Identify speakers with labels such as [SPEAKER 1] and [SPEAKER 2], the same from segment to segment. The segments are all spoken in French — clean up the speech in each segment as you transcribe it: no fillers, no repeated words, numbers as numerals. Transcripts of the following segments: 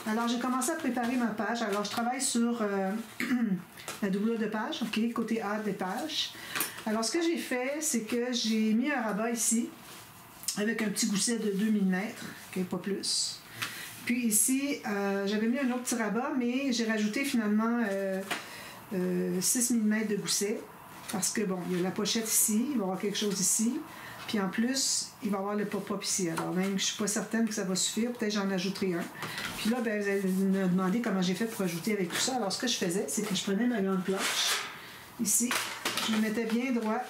[SPEAKER 1] Alors, j'ai commencé à préparer ma page. Alors, je travaille sur la doublure de page, ok, côté A des pages. Alors, ce que j'ai fait, c'est que j'ai mis un rabat ici, avec un petit gousset de 2 mm, ok, pas plus. Puis ici, j'avais mis un autre petit rabat, mais j'ai rajouté finalement 6 mm de gousset, parce que, bon, il y a la pochette ici, il va y avoir quelque chose ici. Puis en plus, il va y avoir le pop-up ici. Alors même, je ne suis pas certaine que ça va suffire. Peut-être j'en ajouterai un. Puis là, ben, vous allez me demander comment j'ai fait pour ajouter avec tout ça. Alors, ce que je faisais, c'est que je prenais ma grande planche. Ici, je me mettais bien droit.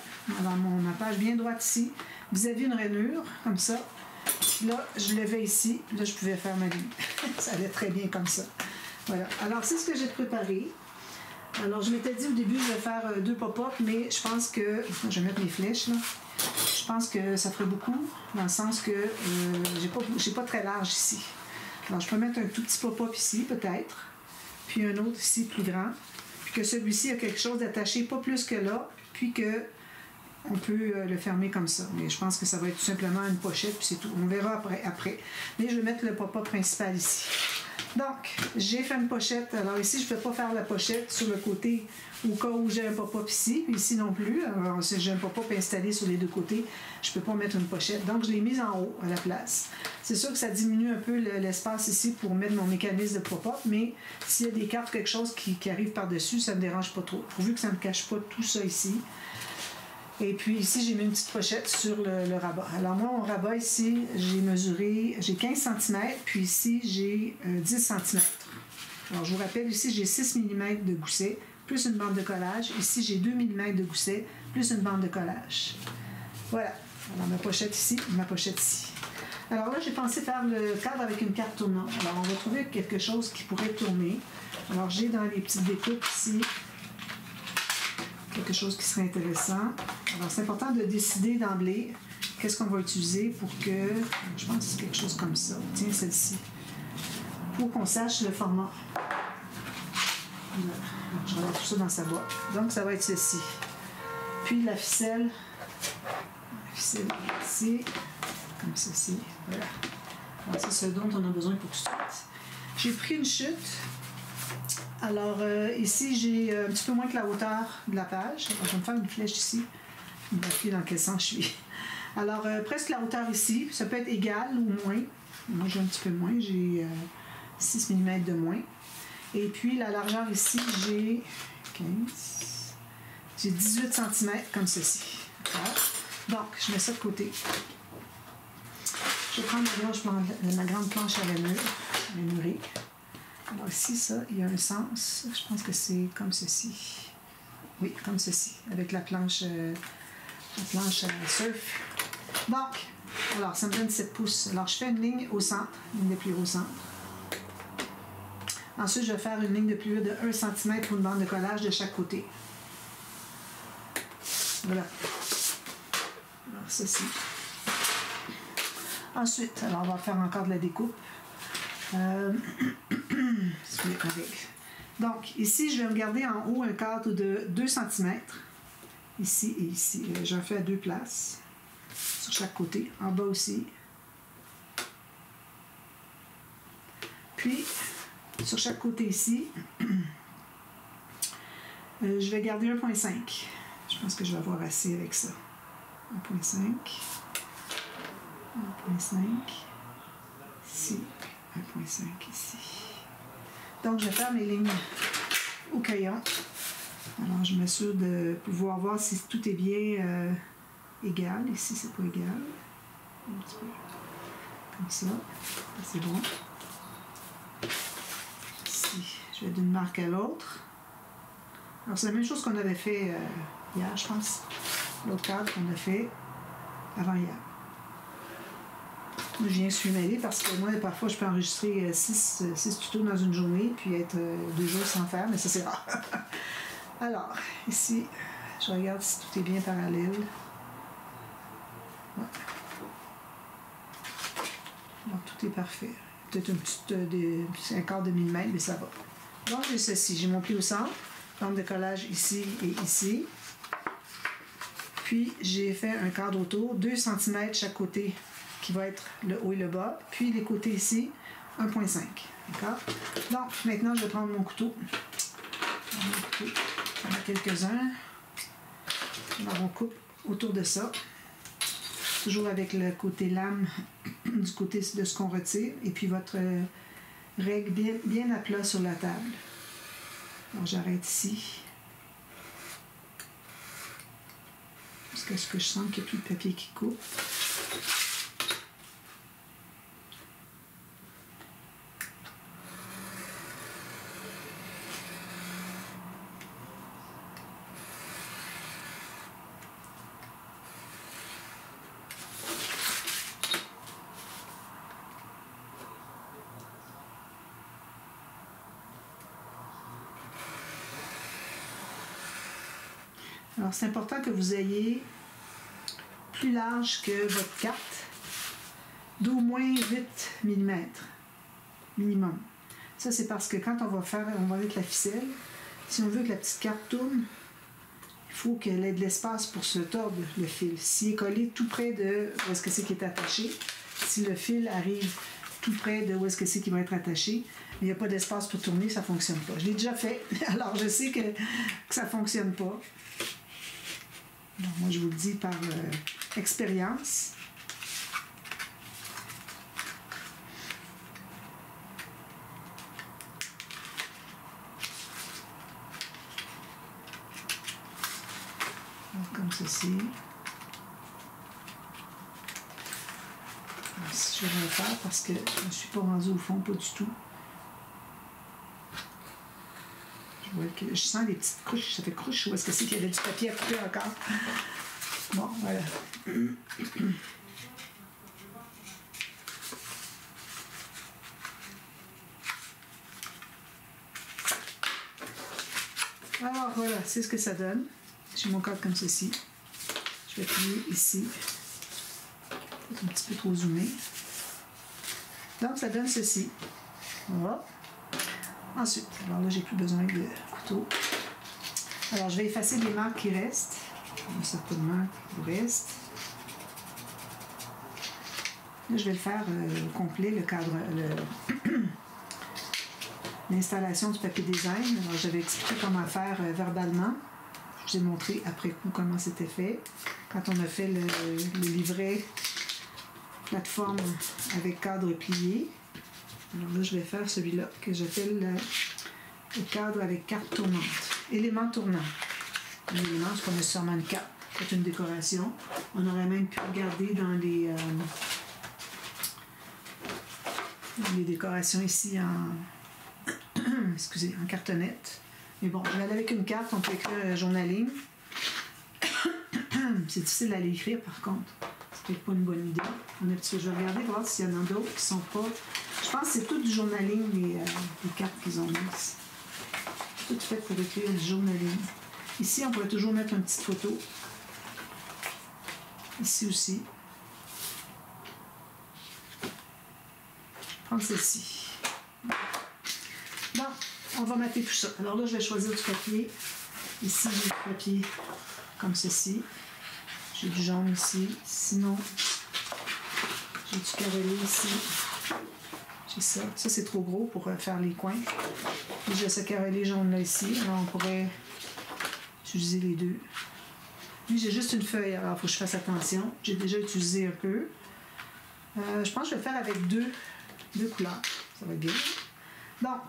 [SPEAKER 1] Alors, ma page bien droite ici. Vis-à-vis une rainure, comme ça. Puis là, je levais ici. Là, je pouvais faire ma ligne. Ça allait très bien comme ça. Voilà. Alors, c'est ce que j'ai préparé. Alors, je m'étais dit au début, je vais faire 2 pop-up, mais je pense que... Je vais mettre mes flèches, là. Je pense que ça ferait beaucoup, dans le sens que j'ai pas très large ici. Alors, je peux mettre un tout petit pop-up ici, peut-être, puis un autre ici, plus grand, puis que celui-ci a quelque chose d'attaché, pas plus que là, puis que on peut le fermer comme ça. Mais je pense que ça va être tout simplement une pochette, puis c'est tout. On verra après. Mais je vais mettre le pop-up principal ici. Donc, j'ai fait une pochette. Alors ici, je ne peux pas faire la pochette sur le côté au cas où j'ai un pop-up ici, puis ici non plus. Alors, si j'ai un pop-up installé sur les deux côtés, je ne peux pas mettre une pochette. Donc, je l'ai mise en haut à la place. C'est sûr que ça diminue un peu l'espace ici pour mettre mon mécanisme de pop-up, mais s'il y a des cartes ou quelque chose qui arrive par-dessus, ça ne me dérange pas trop, pourvu que ça ne me cache pas tout ça ici. Et puis ici, j'ai mis une petite pochette sur le rabat. Alors moi, mon rabat ici, j'ai mesuré, j'ai 15 cm, puis ici, j'ai 10 cm. Alors je vous rappelle, ici, j'ai 6 mm de gousset, plus une bande de collage. Ici, j'ai 2 mm de gousset, plus une bande de collage. Voilà. Alors ma pochette ici, ma pochette ici. Alors là, j'ai pensé faire le cadre avec une carte tournante. Alors on va trouver quelque chose qui pourrait tourner. Alors j'ai dans les petites découpes ici, quelque chose qui serait intéressant. Alors, c'est important de décider d'emblée qu'est-ce qu'on va utiliser pour que, je pense que c'est quelque chose comme ça. Tiens, celle-ci. Pour qu'on sache le format. Voilà. Je relève tout ça dans sa boîte. Donc, ça va être ceci. Puis, la ficelle ici, comme ceci. Voilà. Alors, c'est ce dont on a besoin pour tout de suite. J'ai pris une chute. Alors, ici, j'ai un petit peu moins que la hauteur de la page. Alors, je vais me faire une flèche ici. Je vais m'appuyer dans quel sens je suis. Alors, presque la hauteur ici. Ça peut être égal ou moins. Moi, j'ai un petit peu moins. J'ai 6 mm de moins. Et puis, la largeur ici, j'ai 15. J'ai 18 cm comme ceci. Donc, je mets ça de côté. Je vais prendre ma grande planche à rainurée. Alors ici, ça, il y a un sens. Je pense que c'est comme ceci. Oui, comme ceci, avec la planche à surf. Donc, alors, ça me donne 7 pouces. Alors, je fais une ligne au centre, une des plus au centre. Ensuite, je vais faire une ligne de plus haut de 1 cm pour une bande de collage de chaque côté. Voilà. Alors, ceci. Ensuite, alors, on va faire encore de la découpe. Donc, ici, je vais regarder en haut un cadre de 2 cm. Ici et ici. J'en fais à 2 places. Sur chaque côté. En bas aussi. Puis, sur chaque côté ici, je vais garder 1,5. Je pense que je vais avoir assez avec ça. 1,5. 1,5. Ici. 1,5 ici. Donc, je vais faire mes lignes au crayon. Alors, je m'assure de pouvoir voir si tout est bien égal. Ici, c'est pas égal. Un petit peu. Comme ça. C'est bon. Ici, je vais d'une marque à l'autre. Alors, c'est la même chose qu'on avait fait hier, je pense. L'autre cadre qu'on a fait avant hier. Je viens surmêler parce que moi, parfois, je peux enregistrer 6 tutos dans une journée puis être 2 jours sans faire, mais ça, c'est rare. Alors, ici, je regarde si tout est bien parallèle. Ouais. Donc, tout est parfait. Peut-être un quart de millimètre, mais ça va. Donc, j'ai ceci. J'ai mon pli au centre, bande de collage ici et ici. Puis, j'ai fait un cadre autour, 2 cm chaque côté, qui va être le haut et le bas. Puis les côtés ici, 1,5. D'accord? Donc, maintenant, je vais prendre mon couteau. On a quelques-uns. Alors, on coupe autour de ça. Toujours avec le côté lame du côté de ce qu'on retire. Et puis, votre règle bien à plat sur la table. Alors, j'arrête ici. Jusqu'à ce que je sens qu'il n'y a plus de papier qui coupe. Alors, c'est important que vous ayez plus large que votre carte, d'au moins 8 mm minimum. Ça, c'est parce que quand on va mettre la ficelle, si on veut que la petite carte tourne, il faut qu'elle ait de l'espace pour se tordre le fil. S'il est collé tout près de où est-ce que c'est qui est attaché, si le fil arrive tout près de où est-ce que c'est qui va être attaché, mais il n'y a pas d'espace pour tourner, ça ne fonctionne pas. Je l'ai déjà fait, alors je sais que ça ne fonctionne pas. Donc, moi, je vous le dis par expérience. Donc, comme ceci. Alors, si je vais le faire parce que je ne suis pas rendue au fond, pas du tout. Je sens des petites couches, ça fait crouche, ou est-ce que c'est qu'il y avait du papier à couper encore? Bon, voilà. Alors voilà, c'est ce que ça donne. J'ai mon cadre comme ceci. Je vais plier ici. Un petit peu trop zoomé. Donc ça donne ceci. Voilà. Ensuite, alors là, j'ai plus besoin de couteau. Alors, je vais effacer les marques qui restent. Il y a certainement qui vous restent. Là, je vais le faire au complet, le cadre, l'installation du papier design. Alors, j'avais expliqué comment faire verbalement. Je vous ai montré après coup comment c'était fait. Quand on a fait le livret plateforme avec cadre plié. Alors là, je vais faire celui-là que j'appelle le cadre avec carte tournante. Élément tournant. Un élément, c'est pas nécessairement une carte, c'est une décoration. On aurait même pu regarder dans les décorations ici excusez, en cartonnette. Mais bon, je vais aller avec une carte, on peut écrire journaling. C'est difficile à l'écrire par contre. C'est peut-être pas une bonne idée. Je vais regarder voir s'il y en a d'autres qui sont pas. Je pense que c'est tout du journaling, les cartes qu'ils ont mises. Tout fait pour écrire du journaling. Ici, on pourrait toujours mettre une petite photo. Ici aussi. Je vais prendre celle-ci. Bon, on va mater tout ça. Alors là, je vais choisir du papier. Ici, j'ai du papier comme ceci. J'ai du jaune ici. Sinon, j'ai du carrelé ici. J'ai ça. Ça, c'est trop gros pour faire les coins. Et j'ai ce carrelé jaune-là ici. Alors, on pourrait utiliser les deux. Lui, j'ai juste une feuille. Alors, il faut que je fasse attention. J'ai déjà utilisé un peu. Je pense que je vais faire avec deux couleurs. Ça va être bien. Donc,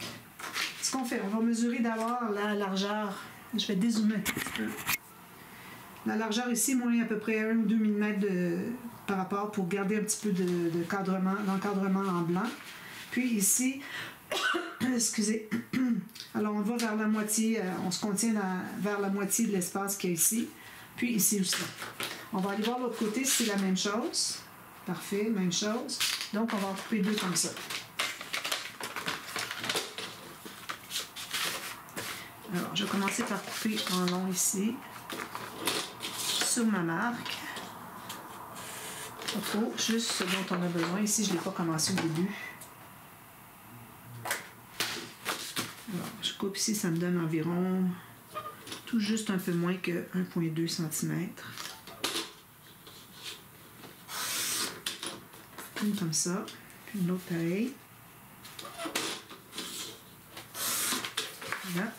[SPEAKER 1] ce qu'on fait, on va mesurer d'abord la largeur. Je vais dézoomer un petit peu. La largeur ici, moins à peu près 1 ou 2 mm par rapport pour garder un petit peu d'encadrement en blanc. Puis ici, excusez, alors on va vers la moitié, on se contient vers la moitié de l'espace qu'il y a ici. Puis ici aussi. On va aller voir l'autre côté si c'est la même chose. Parfait, même chose. Donc on va en couper deux comme ça. Alors, je vais commencer par couper en long ici. Sur ma marque. Pas trop, juste ce dont on a besoin. Ici, je ne l'ai pas commencé au début. Alors, je coupe ici, ça me donne environ tout juste un peu moins que 1,2 cm. Une comme ça, puis une autre pareille. Voilà.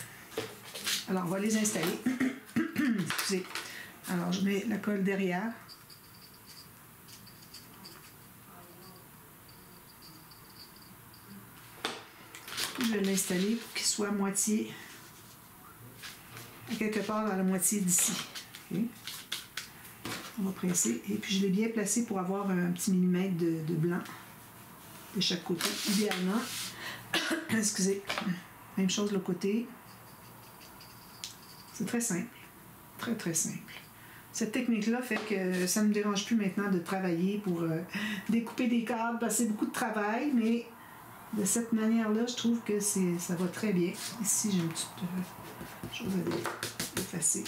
[SPEAKER 1] Alors, on va les installer. Excusez. Alors, je mets la colle derrière. Je vais l'installer pour qu'il soit à moitié, à quelque part dans la moitié d'ici. Okay. On va presser. Et puis, je l'ai bien placé pour avoir un petit millimètre de blanc de chaque côté, idéalement. Excusez. Même chose de l'autre côté. C'est très simple. Très, très simple. Cette technique-là fait que ça ne me dérange plus maintenant de travailler pour découper des cadres, parce que c'est beaucoup de travail, mais de cette manière-là, je trouve que ça va très bien. Ici, j'ai une petite chose à effacer.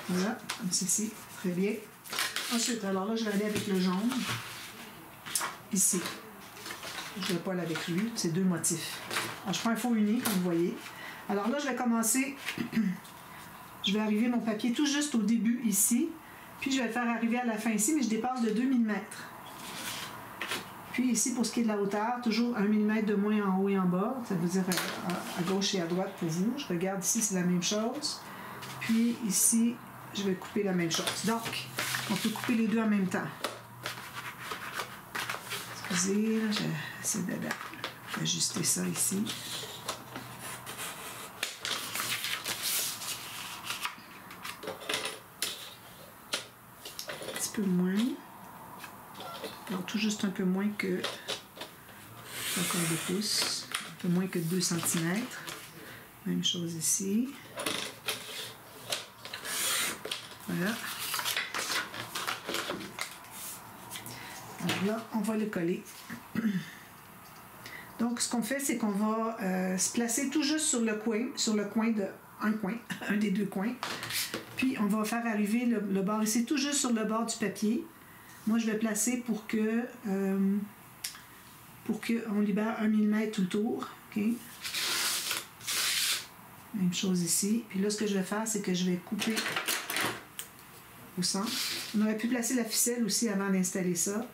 [SPEAKER 1] Voilà, comme ceci. Très bien. Ensuite, alors là, je vais aller avec le jaune. Ici. Je ne vais pas aller avec lui. C'est deux motifs. Alors, je prends un fond uni, comme vous voyez. Alors là, je vais commencer. Je vais arriver mon papier tout juste au début, ici. Puis, je vais le faire arriver à la fin ici, mais je dépasse de 2 mm. Puis, ici, pour ce qui est de la hauteur, toujours 1 mm de moins en haut et en bas. Ça veut dire à gauche et à droite pour vous. Je regarde ici, c'est la même chose. Puis, ici, je vais couper la même chose. Donc, on peut couper les deux en même temps. Excusez, j'essaie d'ajuster ça ici. Un petit peu moins. Alors, tout juste un peu moins que encore de pouces. Un peu moins que 2 cm. Même chose ici. Voilà. Alors là, on va le coller. Donc, ce qu'on fait, c'est qu'on va se placer tout juste sur le coin de un des deux coins. Puis, on va faire arriver le bord ici, tout juste sur le bord du papier. Moi, je vais placer pour que on libère 1 mm tout le tour. Okay. Même chose ici. Puis là, ce que je vais faire, c'est que je vais couper au centre. On aurait pu placer la ficelle aussi avant d'installer ça.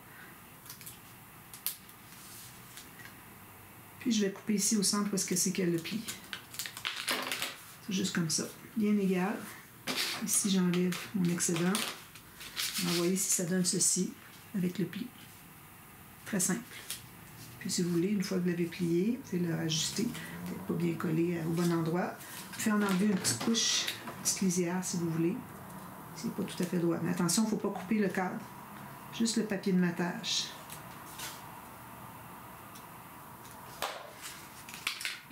[SPEAKER 1] Puis je vais couper ici au centre parce que c'est qu'il y a le pli. C'est juste comme ça. Bien égal. Ici, j'enlève mon excédent. On va voir si ça donne ceci avec le pli. Très simple. Puis si vous voulez, une fois que vous l'avez plié, vous pouvez le rajuster. Peut-être pas bien collé au bon endroit. Vous pouvez en enlever une petite couche, une petite lisière si vous voulez. C'est pas tout à fait droit. Mais attention, il ne faut pas couper le cadre. Juste le papier de matage.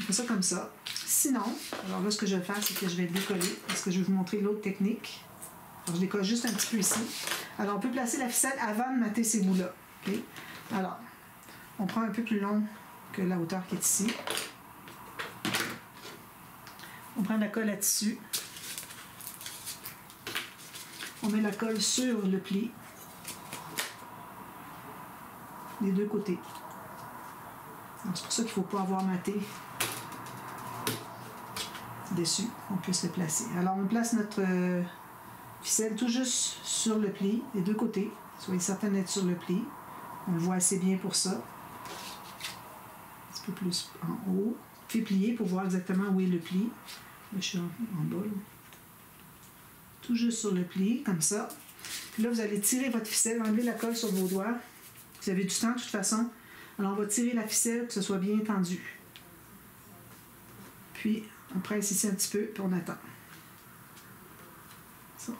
[SPEAKER 1] On fait ça comme ça. Sinon, alors là, ce que je vais faire, c'est que je vais décoller parce que je vais vous montrer l'autre technique. Alors, je décolle juste un petit peu ici. Alors, on peut placer la ficelle avant de mater ces bouts-là. Okay? Alors, on prend un peu plus long que la hauteur qui est ici. On prend la colle à tissu. On met la colle sur le pli. Des deux côtés. C'est pour ça qu'il ne faut pas avoir maté dessus. On puisse le placer. Alors, on place notre ficelle tout juste sur le pli, des deux côtés. Soyez certain d'être sur le pli. On le voit assez bien pour ça. Un petit peu plus en haut. Fait plier pour voir exactement où est le pli. Là, je suis en bas. Là. Tout juste sur le pli, comme ça. Puis là, vous allez tirer votre ficelle, enlever la colle sur vos doigts. Vous avez du temps, de toute façon. Alors, on va tirer la ficelle pour que ce soit bien tendu. Puis, on presse ici un petit peu, puis on attend. Ça.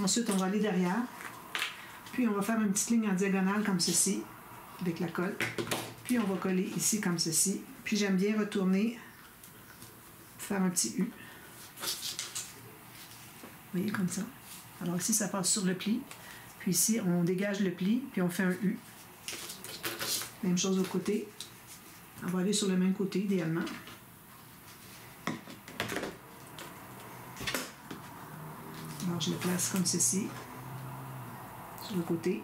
[SPEAKER 1] Ensuite, on va aller derrière. Puis, on va faire une petite ligne en diagonale comme ceci, avec la colle. Puis, on va coller ici comme ceci. Puis, j'aime bien retourner, faire un petit U. Vous voyez, comme ça. Alors, ici, ça passe sur le pli. Puis ici, on dégage le pli, puis on fait un U. Même chose au côté. On va aller sur le même côté, idéalement. Alors, je le place comme ceci, sur le côté.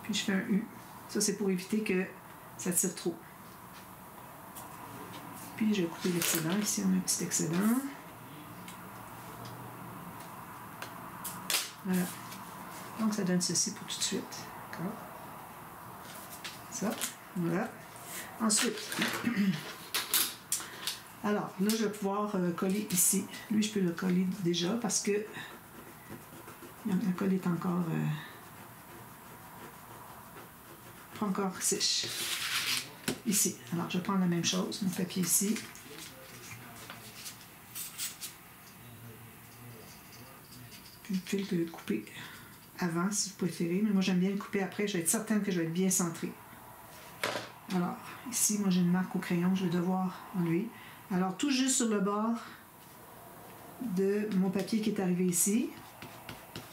[SPEAKER 1] Puis, je fais un U. Ça, c'est pour éviter que ça tire trop. Puis, je vais couper l'excédent. Ici, on a un petit excédent. Voilà. Donc, ça donne ceci pour tout de suite. D'accord? Ça. Voilà. Ensuite, alors là, je vais pouvoir coller ici. Lui, je peux le coller déjà parce que le col est encore pas encore sèche. Ici. Alors, je vais prendre la même chose, mon papier ici. Puis, vous pouvez le couper avant si vous préférez, mais moi, j'aime bien le couper après. Je vais être certaine que je vais être bien centrée. Alors, ici, moi, j'ai une marque au crayon, je vais devoir enlever. Alors, tout juste sur le bord de mon papier qui est arrivé ici.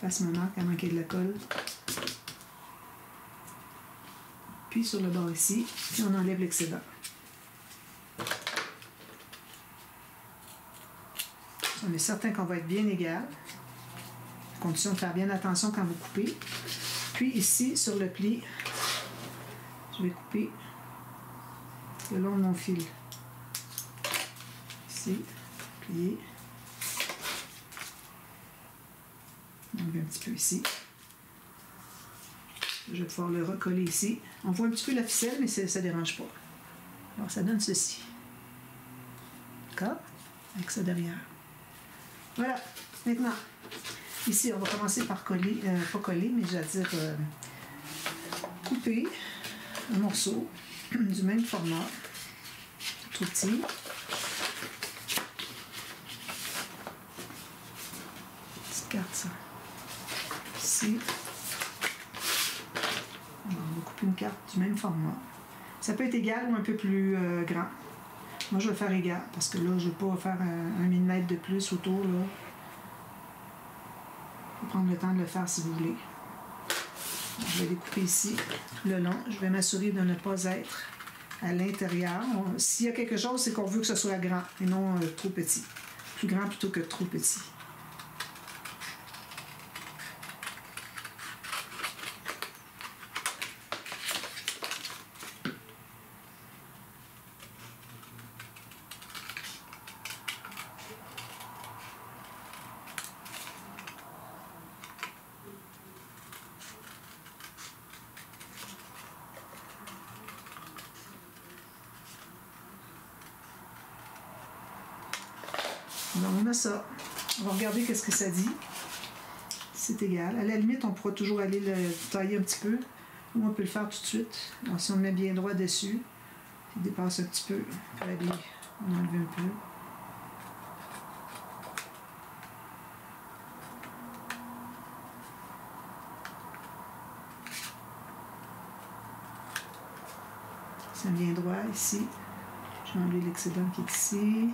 [SPEAKER 1] Fasse ma marque à manquer de la colle. Puis sur le bord ici, puis on enlève l'excédent. On est certain qu'on va être bien égal. À condition de faire bien attention quand vous coupez. Puis ici, sur le pli, je vais couper le long de mon fil. Ici, plier. Enlever un petit peu ici. Je vais pouvoir le recoller ici. On voit un petit peu la ficelle, mais ça ne dérange pas. Alors, ça donne ceci. D'accord? Avec ça derrière. Voilà. Maintenant, ici, on va commencer par coller, pas coller, mais je vais dire couper un morceau du même format. Tout petit. Petite carte, ça. Ici. On va couper une carte du même format. Ça peut être égal ou un peu plus grand. Moi, je vais faire égal parce que là, je ne vais pas faire un millimètre de plus autour. Là. Il faut prendre le temps de le faire si vous voulez. Je vais découper ici le long. Je vais m'assurer de ne pas être à l'intérieur. S'il y a quelque chose, c'est qu'on veut que ce soit grand et non trop petit. Plus grand plutôt que trop petit. Donc, on a ça. On va regarder qu'est-ce que ça dit. C'est égal. À la limite, on pourra toujours aller le tailler un petit peu. Ou on peut le faire tout de suite. Alors, si on le met bien droit dessus, il dépasse un petit peu. On peut aller enlever un peu. C'est bien droit ici. Je vais enlever l'excédent qui est ici.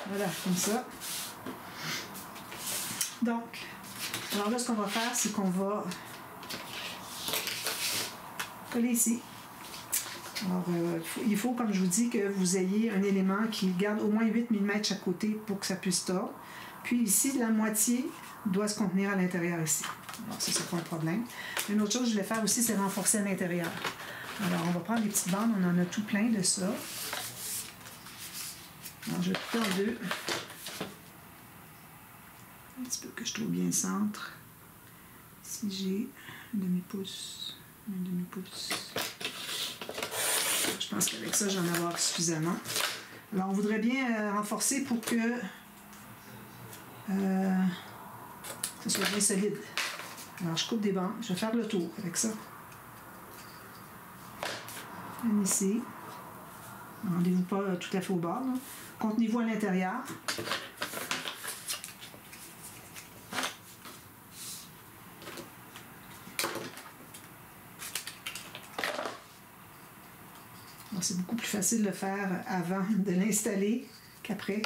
[SPEAKER 1] Voilà, comme ça. Donc, alors là, ce qu'on va faire, c'est qu'on va coller ici. Alors, il faut, comme je vous dis, que vous ayez un élément qui garde au moins 8 mm chaque côté pour que ça puisse tordre. Puis ici, la moitié doit se contenir à l'intérieur ici. Alors, ça, c'est pas un problème. Une autre chose que je vais faire aussi, c'est renforcer à l'intérieur. Alors, on va prendre les petites bandes. On en a tout plein de ça. Alors, je vais couper en deux. Un petit peu que je trouve bien centre. Ici, j'ai un demi-pouce. Un demi-pouce. Je pense qu'avec ça, j'en ai avoir suffisamment. Alors, on voudrait bien renforcer pour que ça soit bien solide. Alors, je coupe des bandes. Je vais faire le tour avec ça. Ici. Rendez-vous pas tout à fait au bord. Là. Contenez-vous à l'intérieur. C'est beaucoup plus facile de le faire avant de l'installer qu'après.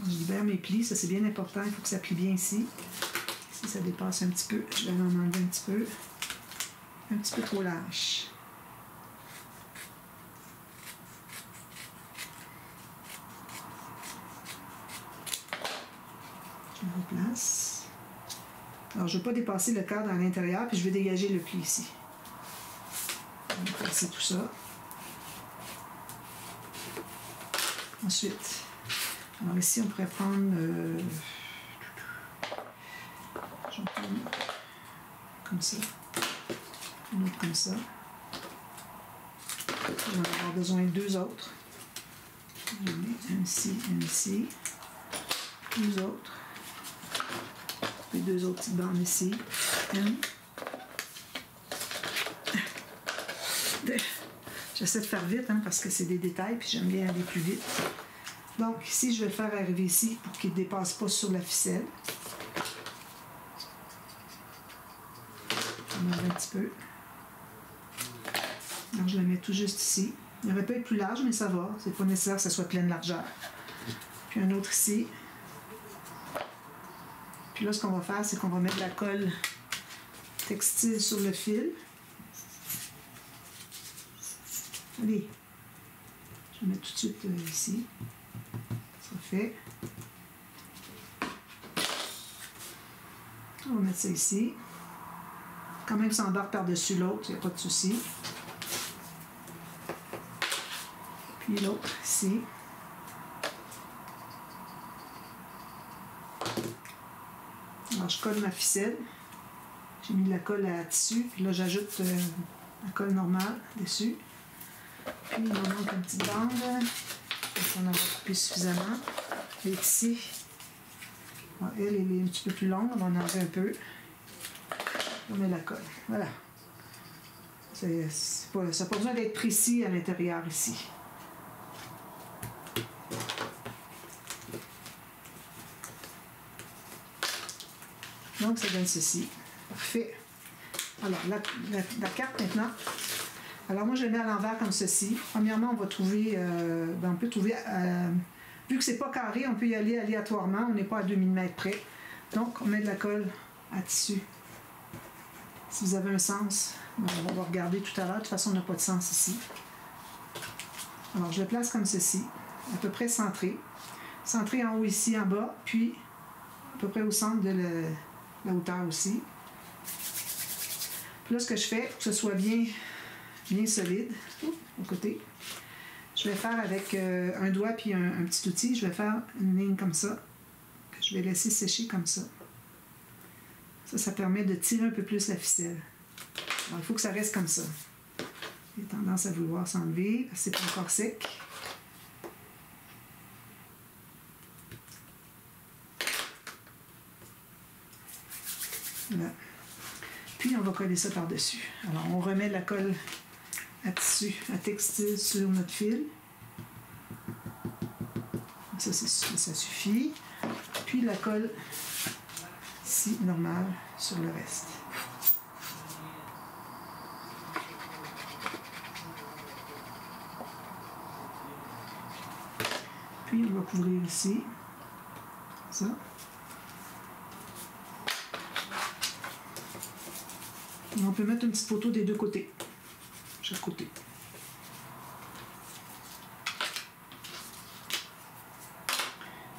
[SPEAKER 1] Je libère mes plis, ça c'est bien important, il faut que ça plie bien ici. Si ça dépasse un petit peu, je vais en enlever un petit peu trop lâche. Je me replace. Alors je ne vais pas dépasser le cadre à l'intérieur, puis je vais dégager le pli ici. On va placer tout ça. Ensuite, alors ici on pourrait prendre je vais prendre comme ça. Une autre comme ça. On va avoir besoin de 2 autres. Je mets un ici. 2 autres. Et 2 autres petites bandes ici. J'essaie de faire vite parce que c'est des détails puis j'aime bien aller plus vite. Donc ici, je vais le faire arriver ici pour qu'il ne dépasse pas sur la ficelle. On enlève un petit peu. Alors je le mets tout juste ici. Il aurait pu être plus large, mais ça va. C'est pas nécessaire que ça soit pleine largeur. Puis un autre ici. Puis là, ce qu'on va faire, c'est qu'on va mettre de la colle textile sur le fil. Allez. Je vais mettre tout de suite ici. Ça fait. On va mettre ça ici. Quand même, ça embarque par-dessus l'autre, il n'y a pas de souci. Puis l'autre ici. Alors, je colle ma ficelle. J'ai mis de la colle à tissu. Puis là, j'ajoute la colle normale dessus. Puis, il me manque une petite bande. On en va couper suffisamment. Et ici, elle est un petit peu plus longue. On va en enlever un peu. On met la colle. Voilà. Ça n'a pas besoin d'être précis à l'intérieur ici. Donc, ça donne ceci. Parfait. Alors, la carte maintenant. Alors, moi, je la mets à l'envers comme ceci. Premièrement, on va trouver, on peut trouver, vu que c'est pas carré, on peut y aller aléatoirement. On n'est pas à 2 mm près. Donc, on met de la colle à tissu. Si vous avez un sens, on va regarder tout à l'heure. De toute façon, on n'a pas de sens ici. Alors, je le place comme ceci, à peu près centré. Centré en haut ici, en bas, puis à peu près au centre de la hauteur aussi. Puis là, ce que je fais, pour que ce soit bien solide, au côté, je vais faire avec un doigt puis un petit outil, je vais faire une ligne comme ça, que je vais laisser sécher comme ça. Ça permet de tirer un peu plus la ficelle. Alors, il faut que ça reste comme ça. J'ai tendance à vouloir s'enlever, parce que c'est pas encore sec. Voilà. Puis, on va coller ça par-dessus. Alors, on remet la colle à tissu, à textile sur notre fil. Ça suffit. Puis, la colle ici, normale, sur le reste. Puis, on va couvrir ici. Ça. Et on peut mettre une petite photo des deux côtés. Chaque côté.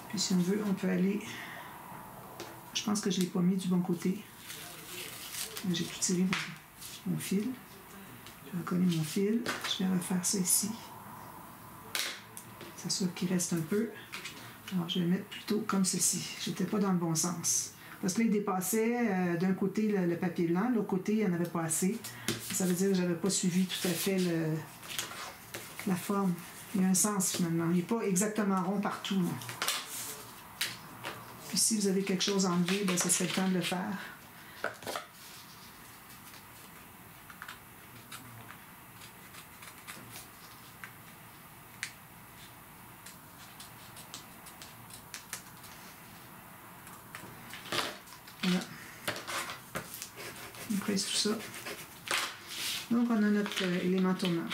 [SPEAKER 1] Puis si on veut, on peut aller... Je pense que je ne l'ai pas mis du bon côté. J'ai tout tiré mon fil. Je vais coller mon fil. Je vais refaire ça ici. Ça soit qu'il reste un peu. Alors je vais le mettre plutôt comme ceci. J'étais pas dans le bon sens. Parce que là, il dépassait d'un côté le papier blanc, de l'autre côté, il n'y en avait pas assez. Ça veut dire que je n'avais pas suivi tout à fait la forme. Il y a un sens finalement. Il n'est pas exactement rond partout. Là. Puis si vous avez quelque chose à enlever, ben, ce serait le temps de le faire. Voilà. On presse tout ça. Donc, on a notre élément tournant.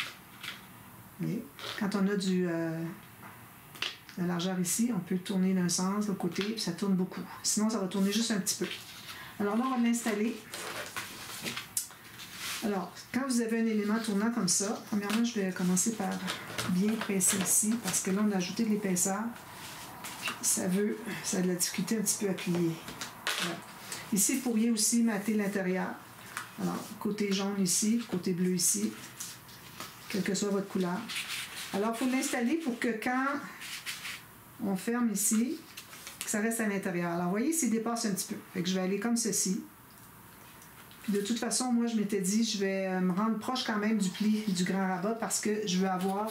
[SPEAKER 1] Et quand on a la largeur ici, on peut tourner d'un sens, de l'autre côté, puis ça tourne beaucoup. Sinon, ça va tourner juste un petit peu. Alors là, on va l'installer. Alors, quand vous avez un élément tournant comme ça, premièrement, je vais commencer par bien presser ici, parce que là, on a ajouté de l'épaisseur. Ça a de la difficulté un petit peu à plier. Voilà. Ici, vous pourriez aussi mater l'intérieur. Alors, côté jaune ici, côté bleu ici, quelle que soit votre couleur. Alors, il faut l'installer pour que quand on ferme ici, que ça reste à l'intérieur. Alors, vous voyez, s'il dépasse un petit peu. Fait que je vais aller comme ceci. Puis de toute façon, moi, je m'étais dit, je vais me rendre proche quand même du pli du grand rabat parce que je veux avoir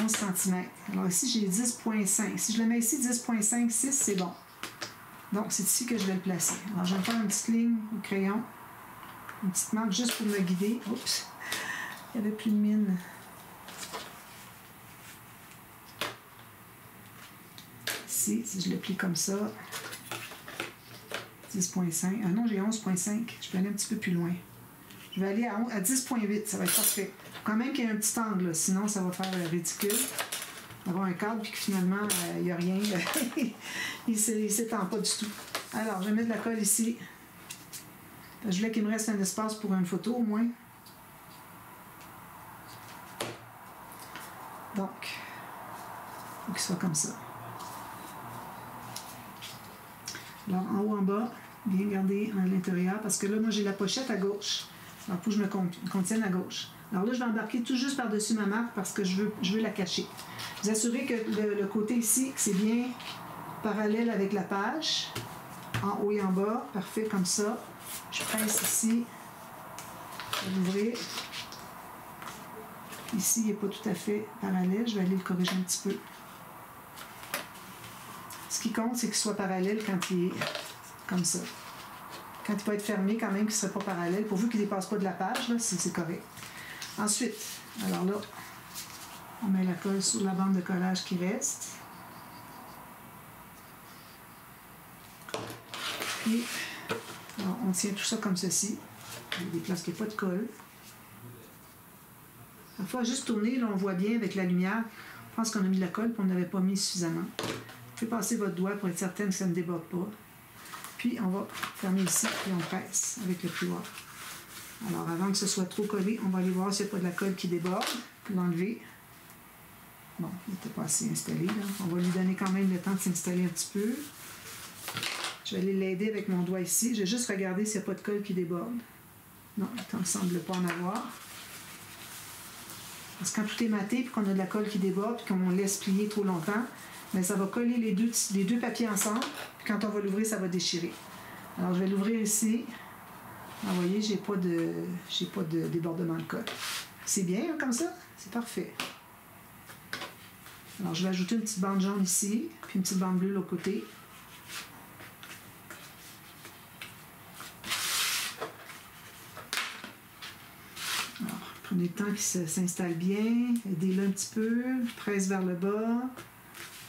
[SPEAKER 1] 11 cm. Alors ici, j'ai 10,5. Si je le mets ici, 10,5, 6, c'est bon. Donc, c'est ici que je vais le placer. Alors, je vais me faire une petite ligne au crayon. Une petite marque juste pour me guider. Oups, il n'y avait plus de mine. Ici, si je le plie comme ça, 10,5. Ah non, j'ai 11,5. Je peux aller un petit peu plus loin. Je vais aller à 10,8. Ça va être parfait. Il faut quand même qu'il y ait un petit angle, là, sinon ça va faire ridicule. Avoir un cadre, puis que finalement, il n'y a rien. Il ne s'étend pas du tout. Alors, je vais mettre de la colle ici. Je voulais qu'il me reste un espace pour une photo, au moins. Donc, il faut qu'il soit comme ça. Alors, en haut, en bas, bien garder à l'intérieur, parce que là, moi, j'ai la pochette à gauche. Alors, il faut que je me contienne à gauche. Alors là, je vais embarquer tout juste par-dessus ma marque parce que je veux la cacher. Vous assurez que le côté ici, que c'est bien parallèle avec la page, en haut et en bas, parfait, comme ça. Je presse ici, je vais l'ouvrir. Ici, il n'est pas tout à fait parallèle, je vais aller le corriger un petit peu. Ce qui compte, c'est qu'il soit parallèle quand il est comme ça. Quand il va être fermé, quand même, qu'il ne serait pas parallèle, pourvu qu'il ne dépasse pas de la page, là, c'est correct. Ensuite, alors là, on met la colle sur la bande de collage qui reste. Puis, alors, on tient tout ça comme ceci. Il y a des places qui n'ont pas de colle. Il faut juste tourner, là, on voit bien avec la lumière. Je pense qu'on a mis de la colle et on n'avait pas mis suffisamment. Vous pouvez passer votre doigt pour être certaine que ça ne déborde pas. Puis, on va fermer ici et on presse avec le plioir. Alors, avant que ce soit trop collé, on va aller voir s'il n'y a pas de la colle qui déborde. L'enlever. Bon, il n'était pas assez installé, là. On va lui donner quand même le temps de s'installer un petit peu. Je vais aller l'aider avec mon doigt ici. Je vais juste regarder s'il n'y a pas de colle qui déborde. Non, il ne semble pas en avoir. Parce que quand tout est maté et qu'on a de la colle qui déborde et qu'on laisse plier trop longtemps, bien, ça va coller les deux papiers ensemble. Puis quand on va l'ouvrir, ça va déchirer. Alors, je vais l'ouvrir ici. Ah, vous voyez, j'ai pas de débordement de colle. C'est bien, hein, comme ça? C'est parfait. Alors, je vais ajouter une petite bande jaune ici, puis une petite bande bleue de l'autre côté. Alors, prenez le temps qu'il s'installe bien. Aidez-le un petit peu. Presse vers le bas.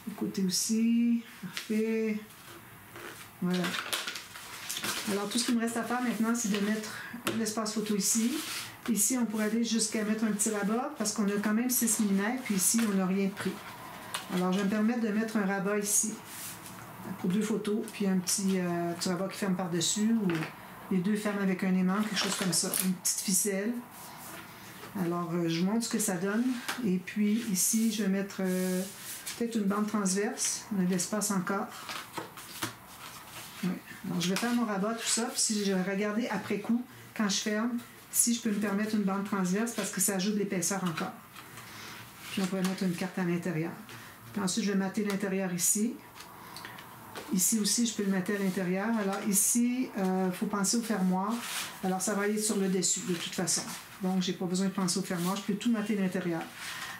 [SPEAKER 1] Le côté aussi. Parfait. Voilà. Alors, tout ce qu'il me reste à faire maintenant, c'est de mettre l'espace photo ici. Ici, on pourrait aller jusqu'à mettre un petit rabat parce qu'on a quand même 6 mm, puis ici, on n'a rien pris. Alors, je vais me permettre de mettre un rabat ici pour 2 photos, puis un petit rabat qui ferme par-dessus, ou les deux ferment avec un aimant, quelque chose comme ça, une petite ficelle. Alors, je vous montre ce que ça donne. Et puis, ici, je vais mettre peut-être une bande transverse. On a de l'espace encore. Oui. Alors, je vais faire mon rabat, tout ça, puis si je vais regarder après coup, quand je ferme, si je peux me permettre une bande transverse parce que ça ajoute de l'épaisseur encore. Puis on pourrait mettre une carte à l'intérieur. Puis ensuite, je vais mater l'intérieur ici. Ici aussi, je peux le mater à l'intérieur. Alors ici, il faut penser au fermoir. Alors ça va aller sur le dessus, de toute façon. Donc, je n'ai pas besoin de penser au fermoir. Je peux tout mater à l'intérieur.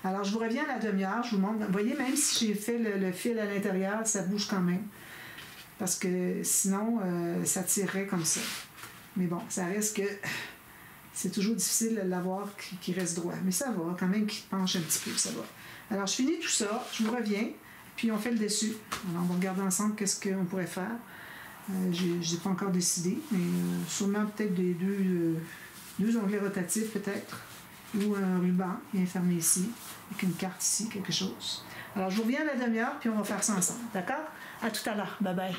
[SPEAKER 1] Alors, je vous reviens à la demi-heure. Je vous montre. Vous voyez, même si j'ai fait le fil à l'intérieur, ça bouge quand même. Parce que sinon, ça tirerait comme ça. Mais bon, ça reste que c'est toujours difficile de l'avoir qui reste droit. Mais ça va, quand même, qui penche un petit peu, ça va. Alors, je finis tout ça, je vous reviens, puis on fait le dessus. Alors, on va regarder ensemble qu'est-ce qu'on pourrait faire. Je n'ai pas encore décidé, mais sûrement peut-être des deux onglets rotatifs, peut-être, ou un ruban bien fermé ici, avec une carte ici, quelque chose. Alors, je vous reviens à la demi-heure, puis on va faire ça ensemble, d'accord? À tout à l'heure. Bye bye.